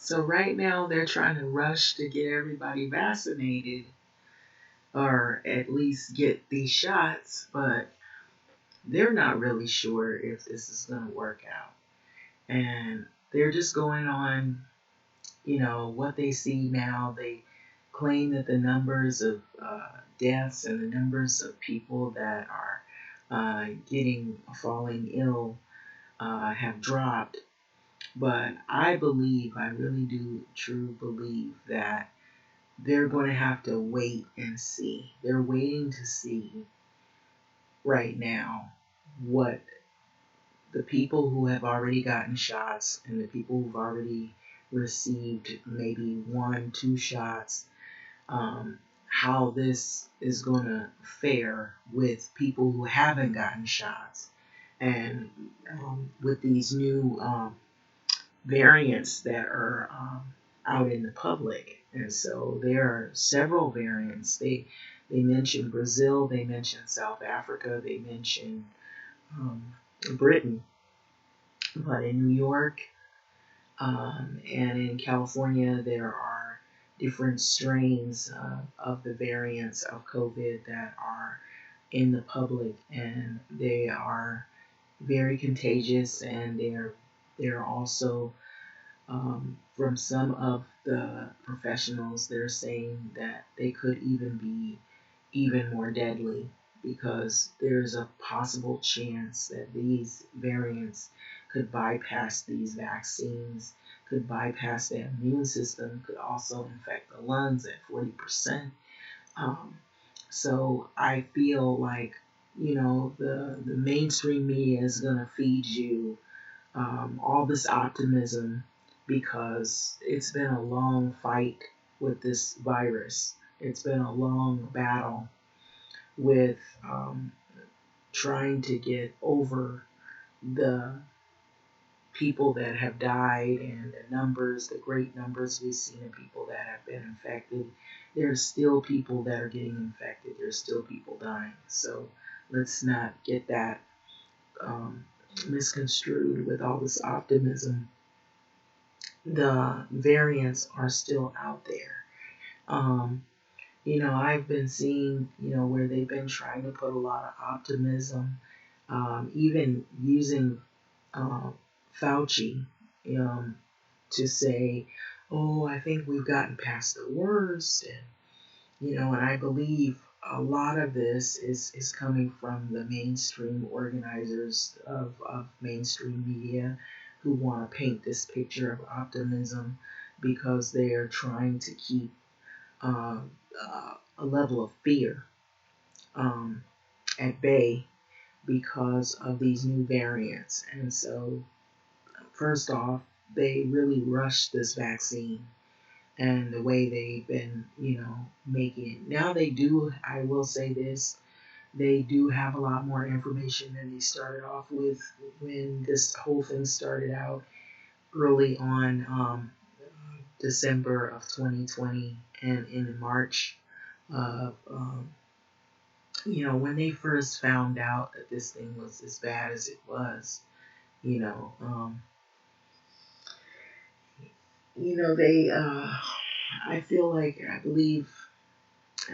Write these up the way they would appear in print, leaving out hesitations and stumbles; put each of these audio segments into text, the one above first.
So right now they're trying to rush to get everybody vaccinated or at least get these shots, but they're not really sure if this is going to work out. And they're just going on, what they see now. They claim that the numbers of deaths and the numbers of people that are falling ill have dropped. But I really do true believe that they're going to have to wait and see. They're waiting to see right now what the people who have already gotten shots and the people who've already received maybe 1, 2 shots, how this is going to fare with people who haven't gotten shots. And with these new variants that are out in the public. And so there are several variants. They mention Brazil, they mention South Africa, they mention Britain, but in New York and in California, there are different strains of the variants of COVID that are in the public, and they are very contagious, and they're also from some of the professionals, they're saying that they could even be even more deadly because there's a possible chance that these variants could bypass these vaccines, could bypass the immune system, could also infect the lungs at 40%. Um, so I feel like, the mainstream media is going to feed you all this optimism because it's been a long fight with this virus. It's been a long battle with trying to get over the people that have died and the great numbers we've seen of people that have been infected. There's still people that are getting infected. There's still people dying. So let's not get that misconstrued with all this optimism. The variants are still out there. I've been seeing, where they've been trying to put a lot of optimism, even using Fauci to say, oh, I think we've gotten past the worst. And I believe a lot of this is coming from the mainstream organizers of mainstream media who want to paint this picture of optimism because they are trying to keep uh, a level of fear at bay because of these new variants. And so, first off, they really rushed this vaccine and the way they've been, making it. Now they do, I will say this, they do have a lot more information than they started off with when this whole thing started out early on December of 2020 and in March of, when they first found out that this thing was as bad as it was, you know, um, they, I feel like, I believe,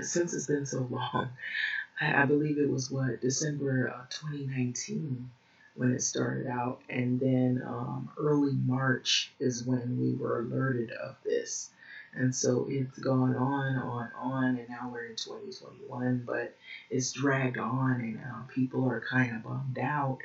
since it's been so long, I believe it was December of 2019 when it started out, and then early March is when we were alerted of this. And so it's gone on, and now we're in 2021, but it's dragged on, and people are kind of bummed out,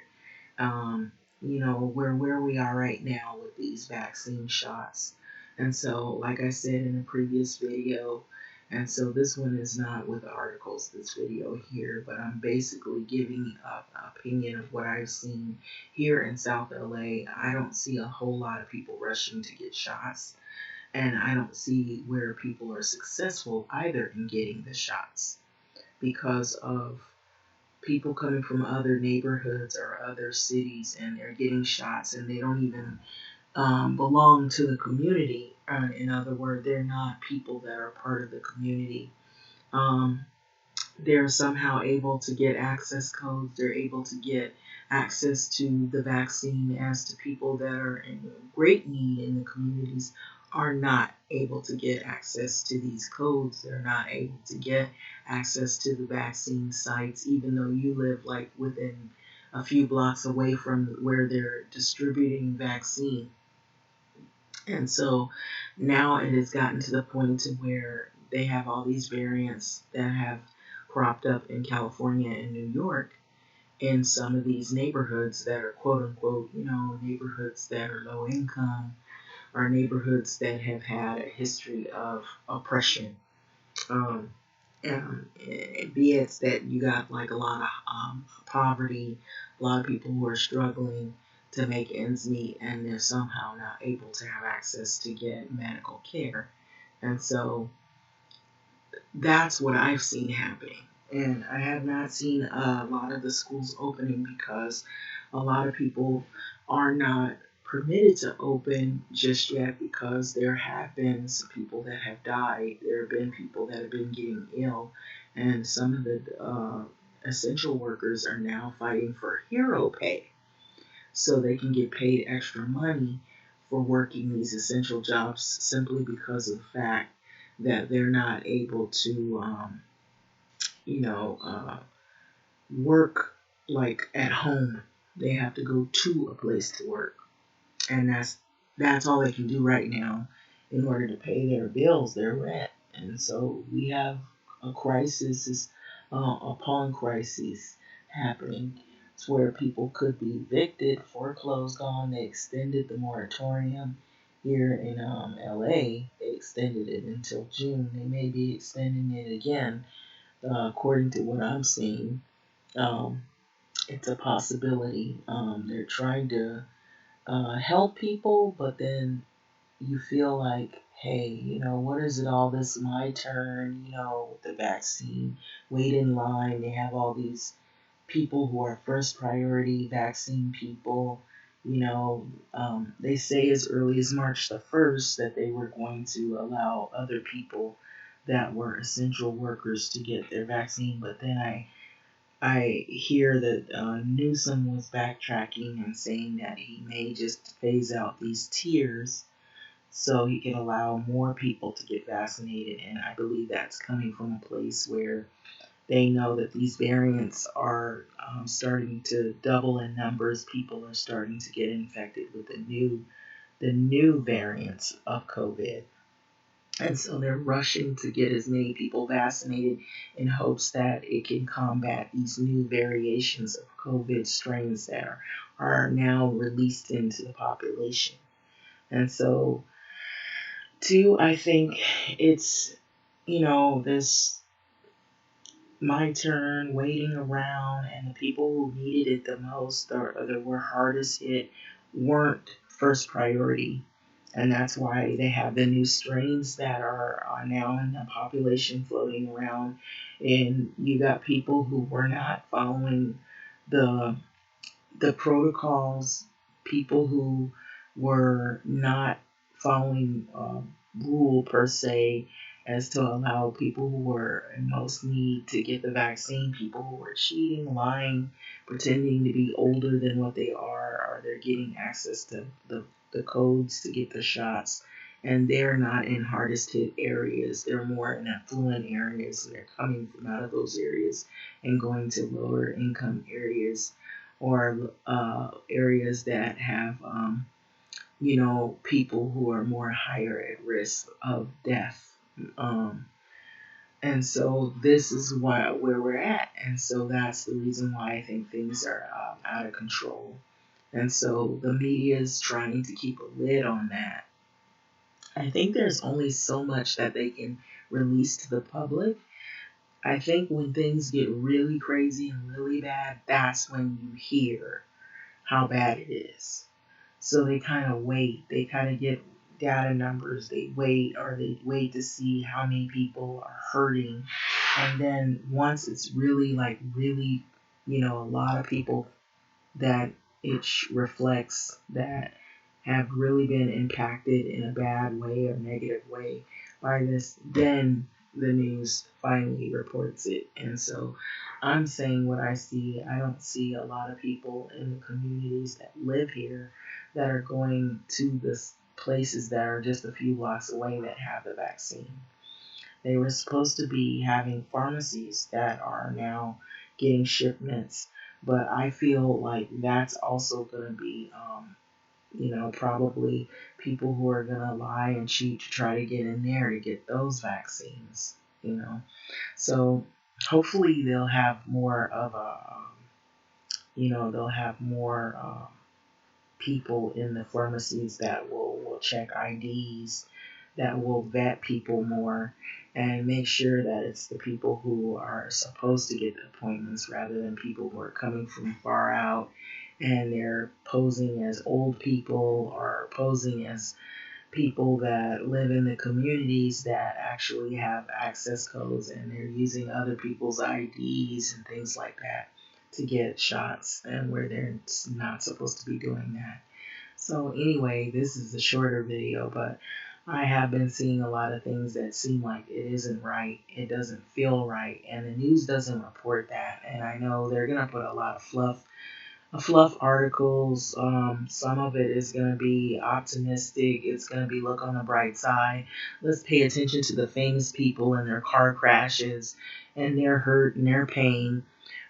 where we are right now with these vaccine shots. And so, like I said in a previous video, and so this one is not with the articles, this video here, but I'm basically giving an opinion of what I've seen here in South LA. I don't see a whole lot of people rushing to get shots, and I don't see where people are successful either in getting the shots because of people coming from other neighborhoods or other cities and they're getting shots and they don't even belong to the community. In other words, they're not people that are part of the community. Um, they're somehow able to get access codes. They're able to get access to the vaccine as to people that are in great need in the communities are not able to get access to these codes. They're not able to get access to the vaccine sites, even though you live like within a few blocks away from where they're distributing vaccine. And so now it has gotten to the point to where they have all these variants that have cropped up in California and New York in some of these neighborhoods that are quote unquote, neighborhoods that are low income or neighborhoods that have had a history of oppression. Um, be it that you got like a lot of poverty, a lot of people who are struggling to make ends meet, and they're somehow not able to have access to get medical care. And so that's what I've seen happening. And I have not seen a lot of the schools opening because a lot of people are not permitted to open just yet because there have been some people that have died. There have been people that have been getting ill. And some of the essential workers are now fighting for hero pay so they can get paid extra money for working these essential jobs simply because of the fact that they're not able to, you know, uh, work like at home. They have to go to a place to work, and that's all they can do right now in order to pay their bills, their rent. And so we have a crisis, upon crisis happening. It's where people could be evicted, foreclosed on. They extended the moratorium here in LA. They extended it until June. They may be extending it again, according to what I'm seeing. Um, it's a possibility. They're trying to help people, but then you feel like, hey, what is it all this my turn, with the vaccine, wait in line. They have all these people who are first priority vaccine people. They say as early as March the 1st that they were going to allow other people that were essential workers to get their vaccine, but then I hear that Newsom was backtracking and saying that he may just phase out these tiers so he can allow more people to get vaccinated. And I believe that's coming from a place where they know that these variants are starting to double in numbers. People are starting to get infected with the new variants of COVID. And so they're rushing to get as many people vaccinated in hopes that it can combat these new variations of COVID strains that are now released into the population. And so, too, I think it's, this my turn waiting around, and the people who needed it the most or that were hardest hit weren't first priority. And that's why they have the new strains that are now in the population floating around. And you got people who were not following the the protocols, people who were not following rule per se as to allow people who were in most need to get the vaccine, people who were cheating, lying, pretending to be older than what they are, or they're getting access to the codes to get the shots. And they're not in hardest hit areas. They're more in affluent areas. They're coming from out of those areas and going to lower income areas or areas that have, people who are more higher at risk of death. Um, and so this is where we're at. And so that's the reason why I think things are out of control. And so the media is trying to keep a lid on that. I think there's only so much that they can release to the public. I think when things get really crazy and really bad, that's when you hear how bad it is. So they kind of wait. They kind of get data numbers. They wait, or they wait to see how many people are hurting. And then once it's really, like, really, a lot of people that it reflects that have really been impacted in a bad way or negative way by this, then the news finally reports it. And so I'm saying what I see. I don't see a lot of people in the communities that live here that are going to this places that are just a few blocks away that have the vaccine. They were supposed to be having pharmacies that are now getting shipments, but I feel like that's also going to be, probably people who are going to lie and cheat to try to get in there to get those vaccines, you know. So hopefully they'll have more of they'll have more people in the pharmacies that will check IDs, that will vet people more, and make sure that it's the people who are supposed to get the appointments rather than people who are coming from far out and they're posing as old people or posing as people that live in the communities that actually have access codes and they're using other people's IDs and things like that to get shots and where they're not supposed to be doing that. So anyway, this is a shorter video, but I have been seeing a lot of things that seem like it isn't right. It doesn't feel right, and the news doesn't report that. And I know they're gonna put a lot of fluff articles. Some of it is going to be optimistic. It's going to be look on the bright side. Let's pay attention to the famous people and their car crashes and their hurt and their pain.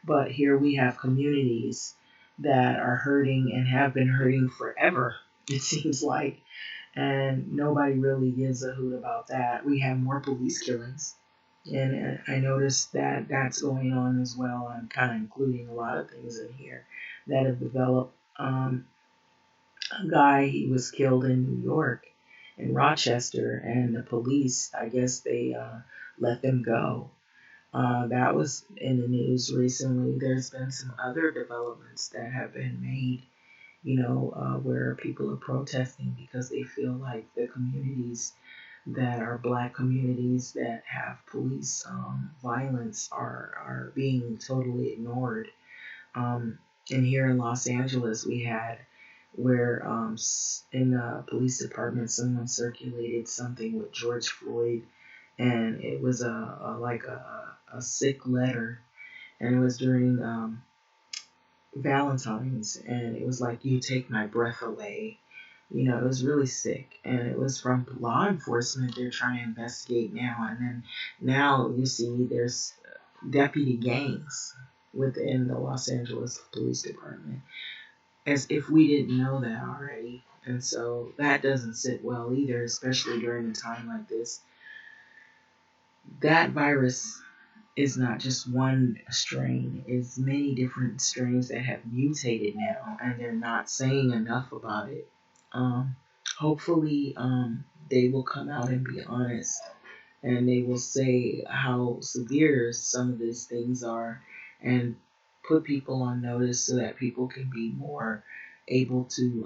But here we have communities that are hurting and have been hurting forever, it seems like. And nobody really gives a hoot about that. We have more police killings. And I noticed that that's going on as well. I'm kind of including a lot of things in here that have developed. A guy, he was killed in New York, in Rochester, and the police, I guess they let them go. That was in the news recently. There's been some other developments that have been made, where people are protesting because they feel like the communities that are black communities that have police violence are being totally ignored. And here in Los Angeles, we had where in the police department someone circulated something with George Floyd, and it was a sick letter, and it was during Valentine's, and it was like, "You take my breath away." It was really sick, and it was from law enforcement. They're trying to investigate now, and then now you see there's deputy gangs within the Los Angeles Police Department, as if we didn't know that already. And so that doesn't sit well either, especially during a time like this. That virus is not just one strain, it's many different strains that have mutated now, and they're not saying enough about it. Hopefully, they will come out and be honest, and they will say how severe some of these things are, and put people on notice so that people can be more able to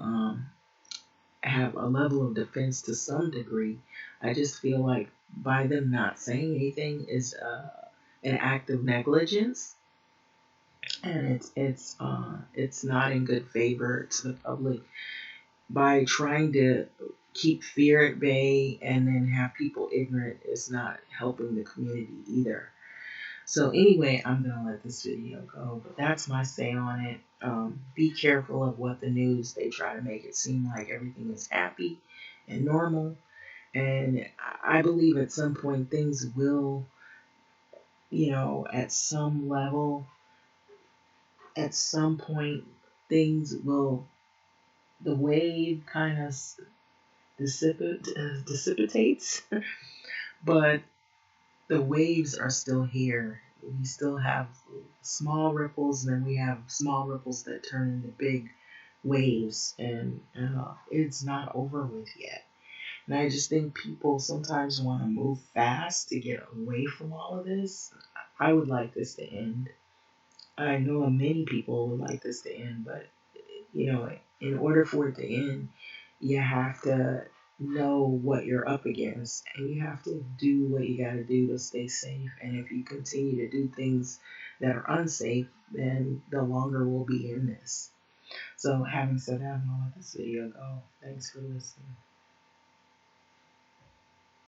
have a level of defense to some degree. I just feel like by them not saying anything is an act of negligence, and it's not in good favor to the public by trying to keep fear at bay and then have people ignorant is not helping the community either. So anyway, I'm gonna let this video go, but that's my say on it. Be careful of what the news, they try to make it seem like everything is happy and normal, and I believe at some point things will, at some level, at some point things will, the wave kind of dissipates, but the waves are still here. We still have small ripples, and then we have small ripples that turn into big waves, and it's not over with yet. And I just think people sometimes want to move fast to get away from all of this. I would like this to end. I know many people would like this to end, but in order for it to end, you have to know what you're up against, and you have to do what you got to do to stay safe. And if you continue to do things that are unsafe, then the longer we'll be in this. So having said that, I'm going to let this video go. Thanks for listening.